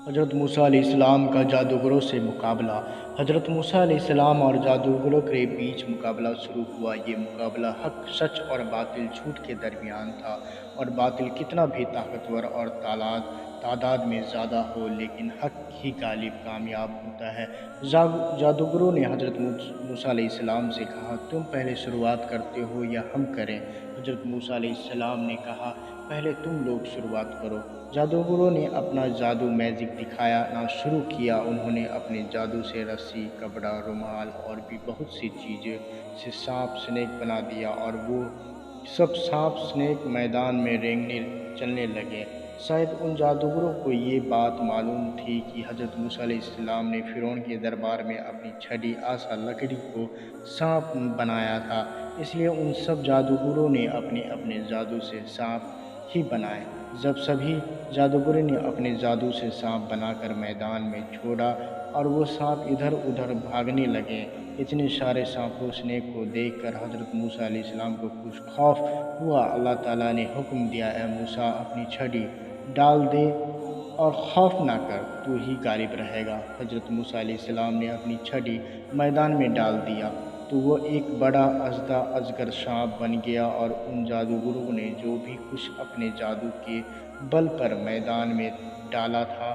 حضرت موسیٰ علیہ السلام کا جادوگروں سے مقابلہ۔ حضرت موسیٰ علیہ السلام اور جادوگروں کے بیچ مقابلہ شروع ہوا۔ یہ مقابلہ حق سچ اور باطل جھوٹ کے درمیان تھا، اور باطل کتنا بھی طاقتور اور تعداد میں زیادہ ہو، لیکن حق ہی غالب کامیاب ہوتا ہے۔ جادوگروں نے حضرت موسیٰ علیہ السلام سے کہا، تم پہلے شروعات کرتے ہو یا ہم کریں؟ حضرت موسیٰ علیہ السلام نے کہا، پہلے تم لوگ شروعات کرو۔ جادوگروں نے اپنا جادو میجک دکھانا شروع کیا۔ انہوں نے اپنے جادو سے رسی، کپڑا، رومال اور بھی بہت سی چیزیں سے سانپ سنیک بنا دیا، اور وہ سب سانپ سنیک میدان میں رینگنے چلنے لگے۔ شاید ان جادوگروں کو یہ بات معلوم تھی کہ حضرت موسیٰ علیہ السلام نے فرعون کے دربار میں اپنی چھڑی عصا لکڑی کو سانپ بنایا تھا، اس لیے ان سب جادوگروں نے اپنے اپنے جادو سے سانپ ہی بنائے۔ جب سبھی جادوگروں نے اپنے جادو سے سانپ بنا کر میدان میں چھوڑا اور وہ سانپ ادھر ادھر بھاگنے لگے، اتنے سارے سانپوں سنیک کو دیکھ کر حضرت موسیٰ علیہ السلام کو کچھ خوف ہوا۔ اللہ تعالیٰ نے حکم دیا، اے موسیٰ، اپنی چھڑی ڈال دے اور خوف نہ کر، تو ہی غالب رہے گا۔ حضرت موسیٰ علیہ السلام نے اپنی چھڑی میدان میں ڈال دیا تو وہ ایک بڑا اجگر سانپ بن گیا، اور ان جادوگروں نے جو بھی کچھ اپنے جادو کے بل پر میدان میں ڈالا تھا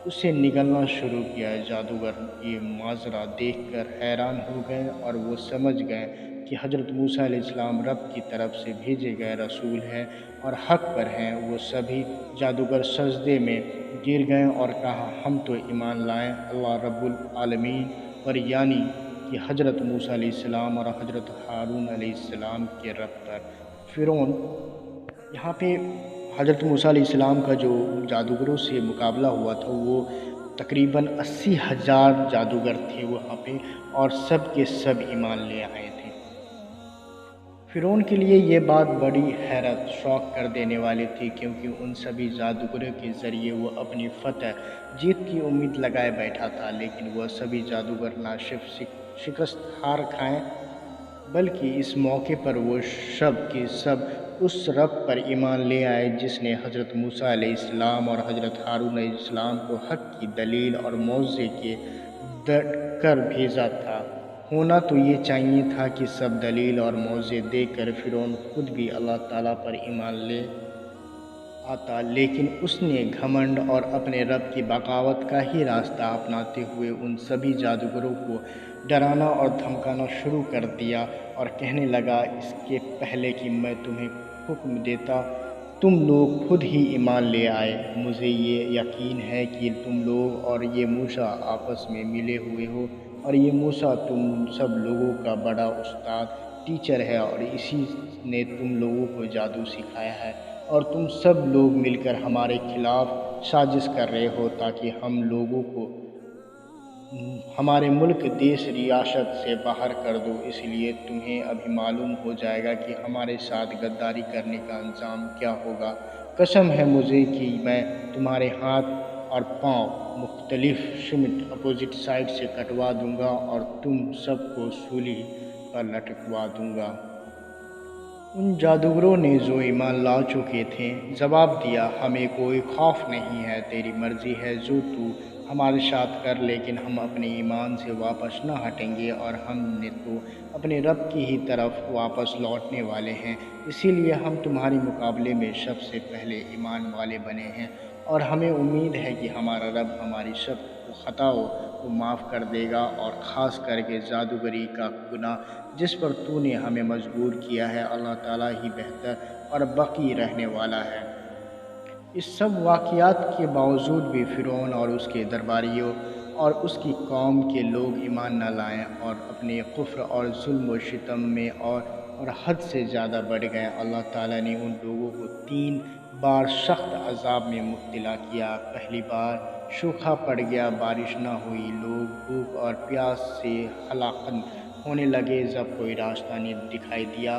اسے نگلنا شروع کیا۔ جادوگر یہ ماجرا دیکھ کر حیران ہو گئے، اور وہ سمجھ گئے کہ حضرت موسیٰ علیہ السلام رب کی طرف سے بھیجے گئے رسول ہیں اور حق پر ہیں۔ وہ سبھی جادوگر سجدے میں گر گئے اور کہا، ہم تو ایمان لائے اللہ رب العالمین پر، یعنی کہ حضرت موسیٰ علیہ السلام اور حضرت ہارون علیہ السلام کے رب پر۔ فرعون، یہاں پہ حضرت موسیٰ علیہ السلام کا جو جادوگروں سے مقابلہ ہوا تھا وہ تقریباً 80,000 جادوگر تھے وہاں پہ، اور سب کے سب ایمان لے آئے تھے۔ فرعون کے لیے یہ بات بڑی حیرت شوق کر دینے والی تھی، کیونکہ ان سبھی جادوگروں کے ذریعے وہ اپنی فتح جیت کی امید لگائے بیٹھا تھا، لیکن وہ سبھی جادوگر نہ صرف شکست ہار کھائیں بلکہ اس موقع پر وہ سب کے سب اس رب پر ایمان لے آئے جس نے حضرت موسیٰ علیہ السلام اور حضرت ہارون علیہ السلام کو حق کی دلیل اور معجزے کے دے کر بھیجا تھا۔ ہونا تو یہ چاہیے تھا کہ سب دلیل اور معجزے دے کر فرعون خود بھی اللہ تعالیٰ پر ایمان لے آتا، لیکن اس نے گھمنڈ اور اپنے رب کی بغاوت کا ہی راستہ اپناتے ہوئے ان سبھی جادوگروں کو ڈرانا اور دھمکانا شروع کر دیا، اور کہنے لگا، اس کے پہلے کہ میں تمہیں حکم دیتا تم لوگ خود ہی ایمان لے آئے۔ مجھے یہ یقین ہے کہ تم لوگ اور یہ موسیٰ آپس میں ملے ہوئے ہو، اور یہ موسیٰ تم سب لوگوں کا بڑا استاد ٹیچر ہے، اور اسی نے تم لوگوں کو جادو سکھایا ہے، اور تم سب لوگ مل کر ہمارے خلاف سازش کر رہے ہو تاکہ ہم لوگوں کو ہمارے ملک دیش ریاست سے باہر کر دو۔ اس لیے تمہیں ابھی معلوم ہو جائے گا کہ ہمارے ساتھ غداری کرنے کا انجام کیا ہوگا۔ قسم ہے مجھے کہ میں تمہارے ہاتھ اور پاؤں مختلف سمت اپوزٹ سائڈ سے کٹوا دوں گا، اور تم سب کو سولی پر لٹکوا دوں گا۔ ان جادوگروں نے جو ایمان لا چکے تھے جواب دیا، ہمیں کوئی خوف نہیں ہے، تیری مرضی ہے جو تو ہمارے ساتھ کر، لیکن ہم اپنے ایمان سے واپس نہ ہٹیں گے، اور ہم نے تو اپنے رب کی ہی طرف واپس لوٹنے والے ہیں، اسی لیے ہم تمہارے مقابلے میں سب سے پہلے ایمان والے بنے ہیں، اور ہمیں امید ہے کہ ہمارا رب ہماری سب خطاؤں کو معاف کر دے گا، اور خاص کر کے جادوگری کا گناہ جس پر تو نے ہمیں مجبور کیا ہے۔ اللہ تعالیٰ ہی بہتر اور باقی رہنے والا ہے۔ اس سب واقعات کے باوجود بھی فرعون اور اس کے درباریوں اور اس کی قوم کے لوگ ایمان نہ لائے، اور اپنے کفر اور ظلم و ستم میں اور حد سے زیادہ بڑھ گئے۔ اللہ تعالیٰ نے ان لوگوں کو 3 بار سخت عذاب میں مبتلا کیا۔ پہلی بار سوکھا پڑ گیا، بارش نہ ہوئی، لوگ بھوک اور پیاس سے ہلاک ہونے لگے جب کوئی راستہ نہیں دکھائی دیا۔